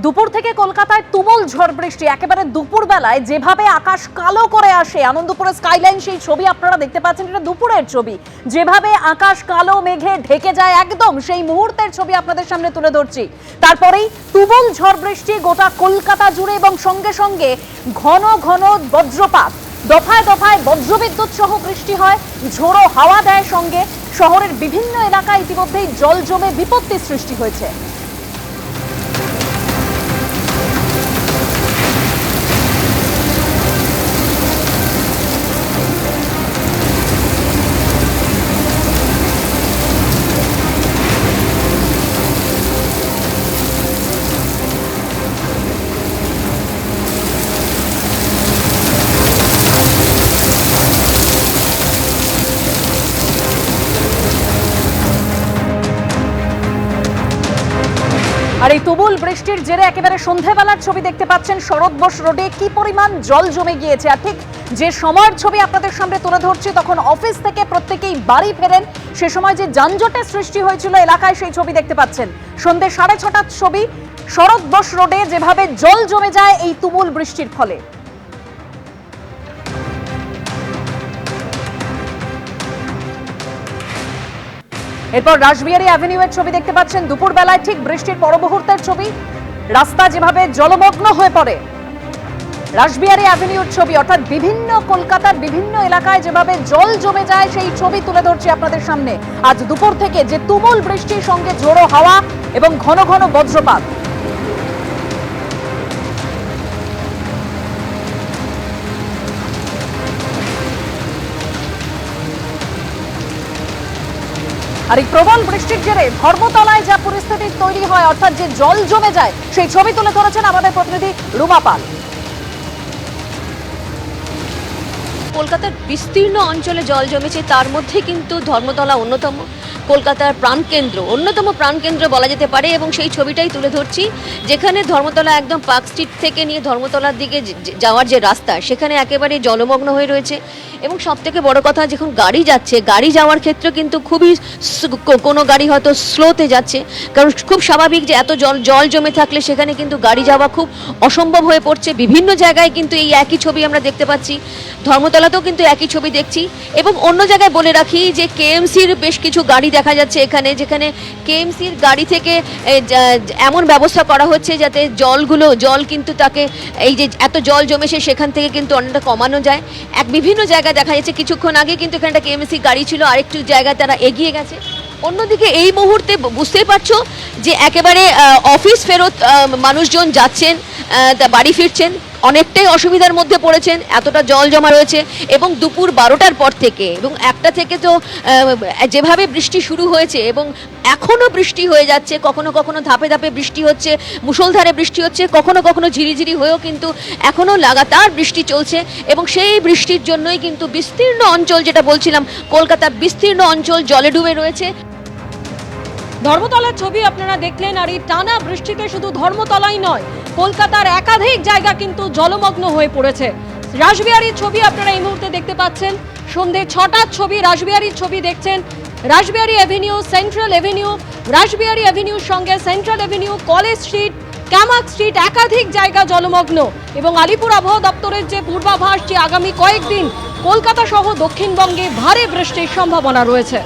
দুপুর থেকে কলকাতায় তুমুল ঝড় বৃষ্টি, একেবারে দুপুর বেলায় যেভাবে আকাশ কালো করে আসে আনন্দপুরের স্কাইলাইন, সেই ছবি আপনারা দেখতে পাচ্ছেন। এটা দুপুরের ছবি, যেভাবে আকাশ কালো মেঘে ঢেকে যায় একদম সেই মুহূর্তের ছবি আপনাদের সামনে তুলে ধরছি। তারপরেই তুমুল ঝড় বৃষ্টি গোটা কলকাতা জুড়ে এবং সঙ্গে সঙ্গে ঘন ঘন বজ্রপাত, দফায় দফায় বজ্রবিদ্যুৎ সহ বৃষ্টি হয়, ঝোড়ো হাওয়া দেয় সঙ্গে। শহরের বিভিন্ন এলাকায় ইতিমধ্যেই জল জমে বিপত্তির সৃষ্টি হয়েছে। আর এই তুমুল বৃষ্টির জেরে একেবারে সন্ধ্যাবেলার ছবি দেখতে পাচ্ছেন। শরৎ বোস রোডে কি পরিমাণ জল জমে গিয়েছে। আর ঠিক যে সময়ের ছবি আপনাদের সামনে তুলে ধরছি, তখন অফিস থেকে প্রত্যেকেই বাড়ি ফেরেন। সে সময় যে যানজটের সৃষ্টি হয়েছিল এলাকায়, সেই ছবি দেখতে পাচ্ছেন। সন্ধ্যে 6:30 ছবি, শরৎ বোস রোডে যেভাবে জল জমে যায় এই তুমুল বৃষ্টির ফলে। এরপর রাসবিহারী অ্যাভিনিউয়ের ছবি দেখতে পাচ্ছেন। দুপুর বেলায় ঠিক বৃষ্টির পর মুহূর্তের ছবি, রাস্তা যেভাবে জলমগ্ন হয়ে পড়ে। রাসবিহারী অ্যাভিনিউর ছবি, অর্থাৎ বিভিন্ন কলকাতার বিভিন্ন এলাকায় যেভাবে জল জমে যায় সেই ছবি তুলে ধরছি আপনাদের সামনে। আজ দুপুর থেকে যে তুমুল বৃষ্টির সঙ্গে ঝোড়ো হাওয়া এবং ঘন ঘন বজ্রপাত। আর এই প্রবল বৃষ্টির জেরে ধর্মতলায় যা পরিস্থিতি তৈরি হয়, অর্থাৎ যে জল জমে যায়, সেই ছবি তুলে ধরেছেন আমাদের প্রতিনিধি রুমা পাল। কলকাতার বিস্তীর্ণ অঞ্চলে জল জমেছে, তার মধ্যে কিন্তু ধর্মতলা অন্যতম, কলকাতার অন্যতম প্রাণকেন্দ্র বলা যেতে পারে। এবং সেই ছবিটাই তুলে ধরছি, যেখানে ধর্মতলা একদম পার্ক স্ট্রিট থেকে নিয়ে ধর্মতলার দিকে যাওয়ার যে রাস্তা, সেখানে একেবারে জলমগ্ন হয়ে রয়েছে। এবং সব থেকে বড় কথা, যখন গাড়ি যাচ্ছে, গাড়ি যাওয়ার ক্ষেত্রে কিন্তু খুবই, কোনো গাড়ি হয়তো স্লোতে যাচ্ছে, কারণ খুব স্বাভাবিক যে এত জল জমে থাকলে সেখানে কিন্তু গাড়ি যাওয়া খুব অসম্ভব হয়ে পড়ছে। বিভিন্ন জায়গায় কিন্তু এই একই ছবি আমরা দেখতে পাচ্ছি, ধর্মতলাতেও কিন্তু একই ছবি দেখছি। এবং অন্য জায়গায় বলে রাখি যে কেএমসির বেশ কিছু গাড়ি দেখা যাচ্ছে এখানে, যেখানে কেএমসির গাড়ি থেকে এমন ব্যবস্থা করা হচ্ছে যাতে জল কিন্তু তাকে, এই যে এত জল জমেছে সেখান থেকে কিন্তু অনেকটা কমানো যায়। বিভিন্ন জায়গায় দেখা যাচ্ছে, কিছুক্ষণ আগে কিন্তু এখানে একটা কেএমসি গাড়ি ছিল, আরেকটু জায়গায় তারা এগিয়ে গেছে। অন্যদিকে এই মুহূর্তে বুঝতেই পারছো যে একেবারে অফিস ফেরত মানুষজন যাচ্ছেন, বাড়ি ফিরছেন, অনেকটাই অসুবিধার মধ্যে পড়েছেন, এতটা জল জমা রয়েছে। এবং দুপুর 12টার পর থেকে এবং 1টা থেকে তো যেভাবে বৃষ্টি শুরু হয়েছে এবং এখনও বৃষ্টি হয়ে যাচ্ছে, কখনো কখনো ধাপে ধাপে বৃষ্টি হচ্ছে, মুষলধারে বৃষ্টি হচ্ছে, কখনো কখনো ঝিরিঝিরি হয়েও কিন্তু এখনও লাগাতার বৃষ্টি চলছে। এবং সেই বৃষ্টির জন্যই কিন্তু বিস্তীর্ণ অঞ্চল, যেটা বলছিলাম, কলকাতার বিস্তীর্ণ অঞ্চল জলে ডুবে রয়েছে। ধর্মতলার ছবি আপনারা দেখলেন। আর এই টানা বৃষ্টিতে শুধু ধর্মতলাই নয়, কলকাতার একাধিক জায়গা কিন্তু জলমগ্ন হয়ে পড়েছে। রাসবিহারীর ছবি আপনারা এই মুহূর্তে দেখতে পাচ্ছেন। সন্ধ্যে 6টার ছবি, রাসবিহারীর ছবি দেখছেন। Rashbehari avenue, central avenue, Rashbehari অ্যাভিনিউর সঙ্গে central avenue, college street, Camac street, একাধিক জায়গা জলমগ্ন। এবং আলিপুর আবহাওয়া দপ্তরের যে পূর্বাভাস, যে আগামী কয়েকদিন কলকাতা সহ দক্ষিণবঙ্গে ভারী বৃষ্টির সম্ভাবনা রয়েছে।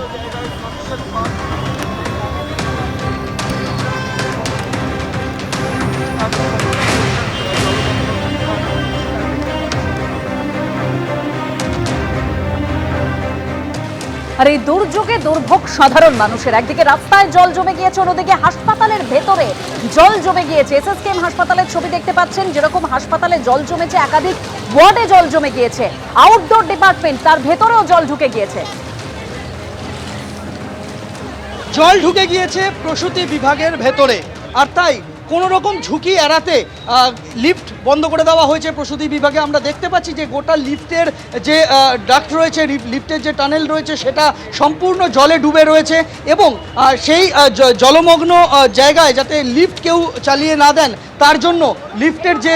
আর এই দুর্যোগে দুর্ভোগ সাধারণ মানুষের। একদিকে রাস্তায় জল জমে গিয়েছে, অন্যদিকে হাসপাতালের ভেতরে জল জমে গিয়েছে। এসএসকেএম হাসপাতালের ছবি দেখতে পাচ্ছেন, যেরকম হাসপাতালে জল জমেছে, একাধিক ওয়ার্ডে জল জমে গিয়েছে। আউটডোর ডিপার্টমেন্ট, তার ভেতরেও জল ঢুকে গিয়েছে। জল ঢুকে গিয়েছে প্রসূতি বিভাগের ভেতরে, আর তাই কোনো রকম ঝুঁকি এড়াতে লিফট বন্ধ করে দেওয়া হয়েছে প্রসূতি বিভাগে। আমরা দেখতে পাচ্ছি যে গোটা লিফটের যে ডাক্ট রয়েছে, লিফটের যে টানেল রয়েছে, সেটা সম্পূর্ণ জলে ডুবে রয়েছে। এবং সেই জলমগ্ন জায়গায় যাতে লিফট কেউ চালিয়ে না দেন, তার জন্য লিফটের যে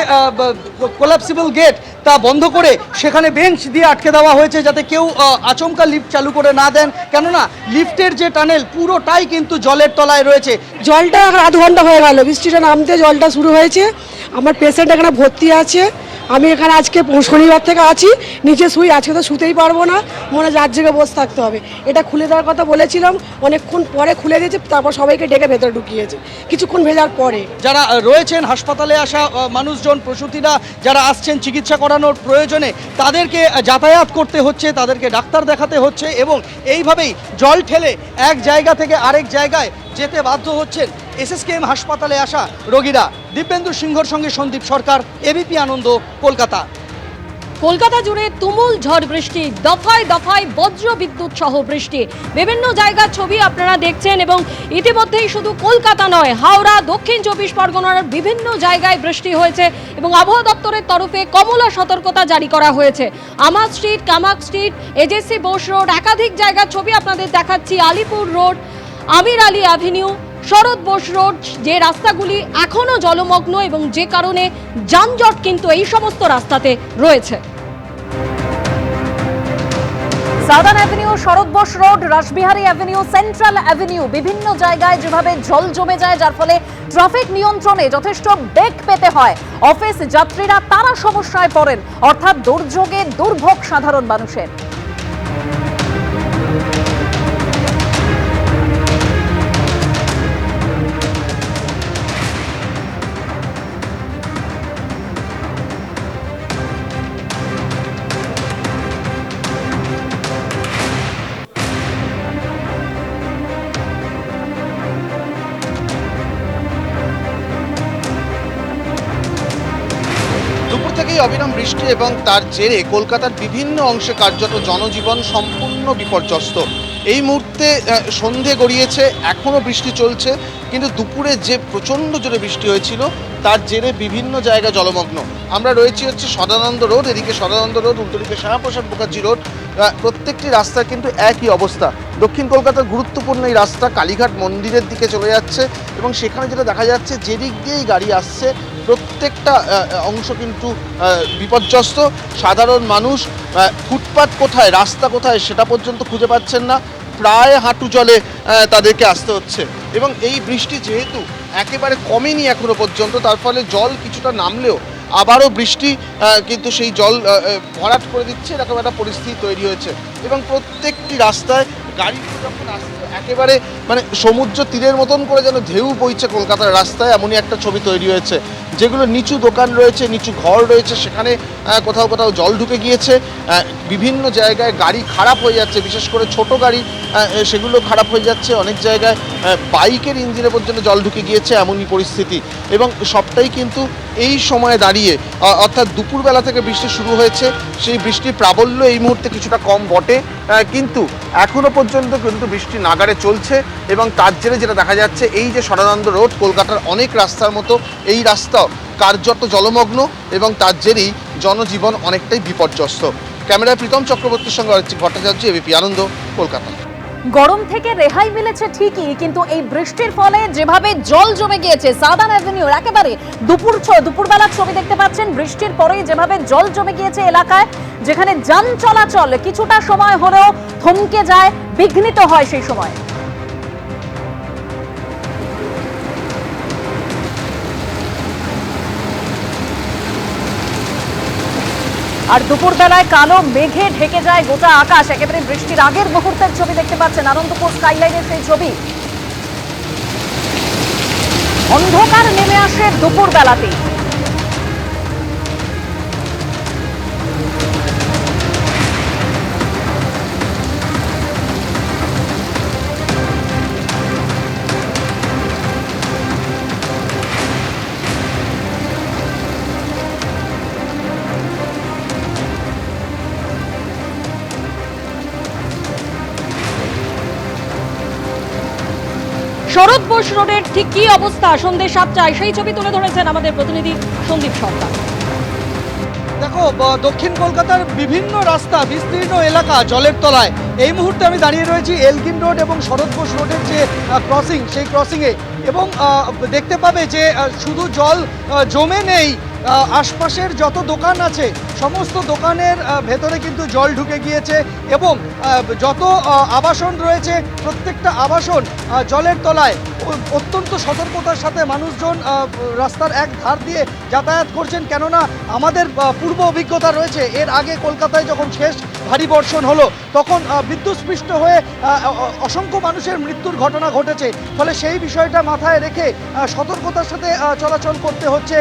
কোলাপসিবল গেট, তা বন্ধ করে সেখানে বেঞ্চ দিয়ে আটকে দেওয়া হয়েছে, যাতে কেউ আচমকা লিফট চালু করে না দেন, কেননা লিফটের যে টানেল পুরোটাই কিন্তু জলের তলায় রয়েছে। জলটা এখন আধ ঘন্টা হয়ে গেল, বৃষ্টিটা নামতে জলটা শুরু হয়েছে। আমার পেশেন্ট এখানে ভর্তি আছে, আমি এখানে আজকে শনিবার থেকে আছি, নিচে শুই, আজকে তো শুতেই পারবো না, মনে যার জায়গায় বসে থাকতে হবে। এটা খুলে দেওয়ার কথা বলেছিলাম, অনেকক্ষণ পরে খুলে দিয়েছে, তারপর সবাইকে ডেকে ভেতরে ঢুকিয়েছে কিছুক্ষণ ভেজার পরে। যারা রয়েছেন হাসপাতালে আসা মানুষজন, প্রসূতিরা যারা আসছেন চিকিৎসা করানোর প্রয়োজনে, তাদেরকে যাতায়াত করতে হচ্ছে, তাদেরকে ডাক্তার দেখাতে হচ্ছে, এবং এইভাবেই জল ঠেলে এক জায়গা থেকে আরেক জায়গায় যেতে বাধ্য হচ্ছেন এসএসকেএম হাসপাতালে আসা রোগীরা। দিব্যেন্দু সিংহর সঙ্গে সন্দীপ সরকার, এবিপি আনন্দ, কলকাতা। কলকাতা জুড়ে তুমুল ঝড় বৃষ্টি, দফায় দফায় বজ্র বিদ্যুৎ সহ বৃষ্টি, বিভিন্ন জায়গার ছবি আপনারা দেখছেন। এবং ইতিমধ্যেই শুধু কলকাতা নয়, হাওড়া, দক্ষিণ 24 পরগনার বিভিন্ন জায়গায় বৃষ্টি হয়েছে এবং আবহাওয়া দপ্তরের তরফে কমলা সতর্কতা জারি করা হয়েছে। আমার street, Camac street, AJC Bose road, একাধিক জায়গার ছবি আপনাদের দেখাচ্ছি। আলিপুর রোড, আমির আলী অ্যাভিনিউ, শরৎ বোস রোড, যে রাস্তাগুলি এখনো জলমগ্ন এবং যে কারণে যানজট কিন্তু এই সমস্ত রাস্তাতে রয়েছে। Southern avenue, Sarat Bose road, Rashbehari avenue, central avenue, বিভিন্ন জায়গায় যেভাবে জল জমে যায়, যার ফলে ট্রাফিক নিয়ন্ত্রণে যথেষ্ট বেগ পেতে হয়। অফিস যাত্রীরা তারা সমস্যায় পড়েন, অর্থাৎ দুর্যোগে দুর্ভোগ সাধারণ মানুষের। দুপুর থেকেই অবিরাম বৃষ্টি এবং তার জেরে কলকাতার বিভিন্ন অংশে কার্যত জনজীবন সম্পূর্ণ বিপর্যস্ত। এই মুহূর্তে সন্ধে গড়িয়েছে, এখনও বৃষ্টি চলছে, কিন্তু দুপুরে যে প্রচণ্ড জোরে বৃষ্টি হয়েছিল তার জেরে বিভিন্ন জায়গা জলমগ্ন। আমরা রয়েছি হচ্ছে সদানন্দ রোড, এদিকে সদানন্দ রোড, উল্টোদিকে শ্যামাপ্রসাদ মুখার্জি রোড, প্রত্যেকটি রাস্তার কিন্তু একই অবস্থা। দক্ষিণ কলকাতার গুরুত্বপূর্ণ এই রাস্তা কালীঘাট মন্দিরের দিকে চলে যাচ্ছে এবং সেখানে যেটা দেখা যাচ্ছে যেদিক দিয়েই গাড়ি আসছে প্রত্যেকটা অংশ কিন্তু বিপর্যস্ত। সাধারণ মানুষ ফুটপাত কোথায়, রাস্তা কোথায় সেটা পর্যন্ত খুঁজে পাচ্ছেন না, প্রায় হাঁটু জলে তাদেরকে আসতে হচ্ছে। এবং এই বৃষ্টি যেহেতু একেবারে কমেনি এখনো পর্যন্ত, তার ফলে জল কিছুটা নামলেও আবারও বৃষ্টি কিন্তু সেই জল ভরাট করে দিচ্ছে, এরকম একটা পরিস্থিতি তৈরি হয়েছে। এবং প্রত্যেকটি রাস্তায় গাড়িগুলো যখন আসছে একেবারে মানে সমুদ্র তীরের মতন করে যেন ঢেউ বইছে কলকাতার রাস্তায়, এমনই একটা ছবি তৈরি হয়েছে। যেগুলো নিচু দোকান রয়েছে, নিচু ঘর রয়েছে, সেখানে কোথাও কোথাও জল ঢুকে গিয়েছে। বিভিন্ন জায়গায় গাড়ি খারাপ হয়ে যাচ্ছে, বিশেষ করে ছোট গাড়ি সেগুলো খারাপ হয়ে যাচ্ছে। অনেক জায়গায় বাইকের ইঞ্জিনে পর্যন্ত জল ঢুকে গিয়েছে, এমনই পরিস্থিতি। এবং সবটাই কিন্তু এই সময়ে দাঁড়িয়ে, অর্থাৎ দুপুরবেলা থেকে বৃষ্টি শুরু হয়েছে, সেই বৃষ্টির প্রাবল্য এই মুহূর্তে কিছুটা কম বটে, কিন্তু এখনো পর্যন্ত কিন্তু বৃষ্টি নাগাড়ে চলছে। এবং তার জেরে যেটা দেখা যাচ্ছে, এই যে সদানন্দ রোড, কলকাতার অনেক রাস্তার মতো এই রাস্তাও কার্যত জলমগ্ন এবং তার জেরেই জনজীবন অনেকটাই বিপর্যস্ত। ক্যামেরায় প্রীতম চক্রবর্তীর সঙ্গে অরিজিৎ ভট্টাচার্য, এবিপি আনন্দ, কলকাতা। গরম থেকে রেহাই মিলেছে ঠিকই, কিন্তু এই বৃষ্টির ফলে যেভাবে জল জমে গিয়েছে সাউদার্ন অ্যাভিনিউর একেবারে দুপুরবেলার ছবি দেখতে পাচ্ছেন। বৃষ্টির পরেই যেভাবে জল জমে গিয়েছে এলাকায়, যেখানে যান চলাচল কিছুটা সময় হলেও থমকে যায়, বিঘ্নিত হয় সেই সময়। আর দুপুরবেলায় কালো মেঘে ঢেকে যায় গোটা আকাশ, একেবারে বৃষ্টির আগের মুহূর্তের ছবি দেখতে পাচ্ছেন, আনন্দপুর স্কাইলাইনের সেই ছবি। অন্ধকার নেমে আসে দুপুরবেলাতেই। শরৎ বোস রোডের ঠিক কি অবস্থা সন্ধ্যে 7টায়, সেই ছবি তুলে ধরেছেন আমাদের প্রতিনিধি সন্দীপ সরকার। দেখো, দক্ষিণ কলকাতার বিভিন্ন রাস্তা, বিস্তীর্ণ এলাকা জলের তলায়। এই মুহূর্তে আমি দাঁড়িয়ে রয়েছি এলগিন রোড এবং শরৎ বোস রোডের যে ক্রসিং, সেই ক্রসিংয়ে। এবং দেখতে পাবে যে শুধু জল জমে নেই, আশপাশের যত দোকান আছে সমস্ত দোকানের ভেতরে কিন্তু জল ঢুকে গিয়েছে এবং যত আবাসন রয়েছে প্রত্যেকটা আবাসন জলের তলায়। অত্যন্ত সতর্কতার সাথে মানুষজন রাস্তার এক ধার দিয়ে যাতায়াত করছেন, কেননা আমাদের পূর্ব অভিজ্ঞতা রয়েছে। এর আগে কলকাতায় যখন শেষ ভারী বর্ষণ হলো তখন বিদ্যুৎস্পৃষ্ট হয়ে অসংখ্য মানুষের মৃত্যুর ঘটনা ঘটেছে। ফলে সেই বিষয়টা মাথায় রেখে সতর্কতার সাথে চলাচল করতে হচ্ছে।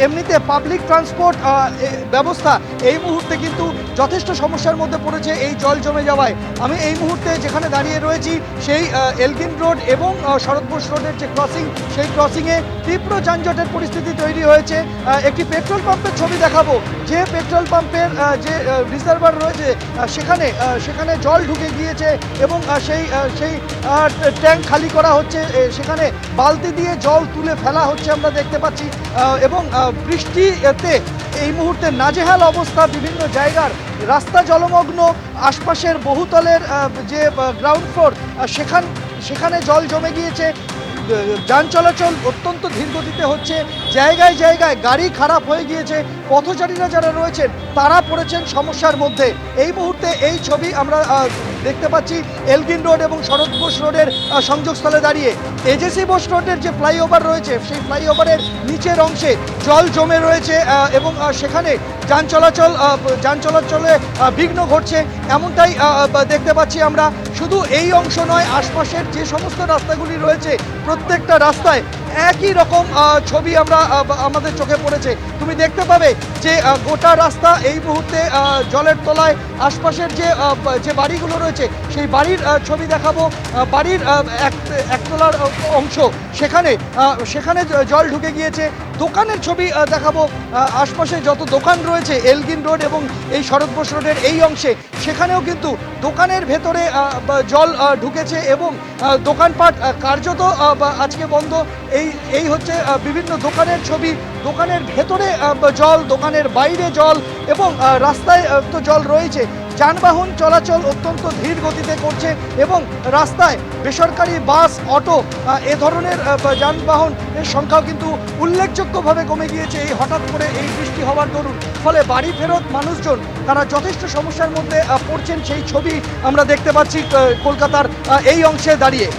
এমনিতে পাবলিক ট্রান্সপোর্ট ব্যবস্থা এই মুহূর্তে কিন্তু যথেষ্ট সমস্যার মধ্যে পড়েছে এই জল জমে যাওয়ায়। আমি এই মুহূর্তে যেখানে দাঁড়িয়ে রয়েছি সেই এলগিন রোড এবং শরৎ বোস রোডের যে ক্রসিং, সেই ক্রসিংয়ে তীব্র যানজটের পরিস্থিতি তৈরি হয়েছে। একটি পেট্রোল পাম্পের ছবি দেখাবো, যে পেট্রোল পাম্পের যে রিজার্ভার রয়েছে সেখানে জল ঢুকে গিয়েছে এবং সেই ট্যাঙ্ক খালি করা হচ্ছে, সেখানে বালতি দিয়ে জল তুলে ফেলা হচ্ছে আমরা দেখতে পাচ্ছি। এবং বৃষ্টিতে এই মুহূর্তে নাজেহাল অবস্থা, বিভিন্ন জায়গার রাস্তা জলমগ্ন, আশপাশের বহুতলের যে গ্রাউন্ড ফ্লোর সেখানে জল জমে গিয়েছে। যান চলাচল অত্যন্ত ধীরগতিতে হচ্ছে, জায়গায় জায়গায় গাড়ি খারাপ হয়ে গিয়েছে, পথচারীরা যারা রয়েছেন তারা পড়েছেন সমস্যার মধ্যে। এই মুহূর্তে এই ছবি আমরা দেখতে পাচ্ছি এলগিন রোড এবং শরৎ বোস রোডের সংযোগস্থলে দাঁড়িয়ে। এজেসি বোস রোডের যে ফ্লাইওভার রয়েছে সেই ফ্লাইওভারের নিচের অংশে জল জমে রয়েছে এবং সেখানে যান চলাচলে বিঘ্ন ঘটছে, এমনটাই দেখতে পাচ্ছি আমরা। শুধু এই অংশ নয়, আশপাশের যে সমস্ত রাস্তাগুলি রয়েছে প্রত্যেকটা রাস্তায় একই রকম ছবি আমাদের চোখে পড়েছে। তুমি দেখতে পাবে যে গোটা রাস্তা এই মুহূর্তে জলের তলায়। আশপাশের যে বাড়িগুলো রয়েছে সেই বাড়ির ছবি দেখাবো, বাড়ির একতলার অংশ সেখানে জল ঢুকে গিয়েছে। দোকানের ছবি দেখাবো, আশপাশে যত দোকান রয়েছে এলগিন রোড এবং এই শরৎ বোস রোডের এই অংশে সেখানেও কিন্তু দোকানের ভেতরে জল ঢুকেছে এবং দোকানপাট কার্যত আজকে বন্ধ। এই হচ্ছে বিভিন্ন দোকানের ছবি, দোকানের ভেতরে জল, দোকানের বাইরে জল এবং রাস্তায় তো জল রয়েছে। যানবাহন চলাচল অত্যন্ত ধীর গতিতে করছে এবং রাস্তায় বেসরকারি বাস, অটো এ ধরনের যানবাহনের সংখ্যাও কিন্তু উল্লেখযোগ্যভাবে কমে গিয়েছে এই হঠাৎ করে এই বৃষ্টি হওয়ার দরুন। ফলে বাড়ি ফেরত মানুষজন তারা যথেষ্ট সমস্যার মধ্যে পড়ছেন, সেই ছবি আমরা দেখতে পাচ্ছি কলকাতার এই অংশে দাঁড়িয়ে।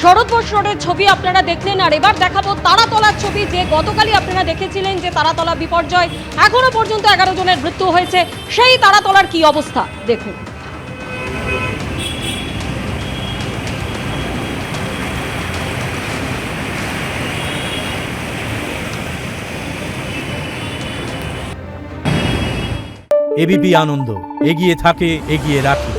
শরৎ বোস রোডের ছবি আপনারা দেখলেন, আর এবার দেখাবো তারাতলার ছবি, যে গতকালই আপনারা দেখেছিলেন যে তারাতলা বিপর্যয়, এখনো পর্যন্ত 11 জনের মৃত্যু হয়েছে। সেই তারাতলার কি অবস্থা দেখুন। এবিপি আনন্দ, এগিয়ে থাকে, এগিয়ে রাখে।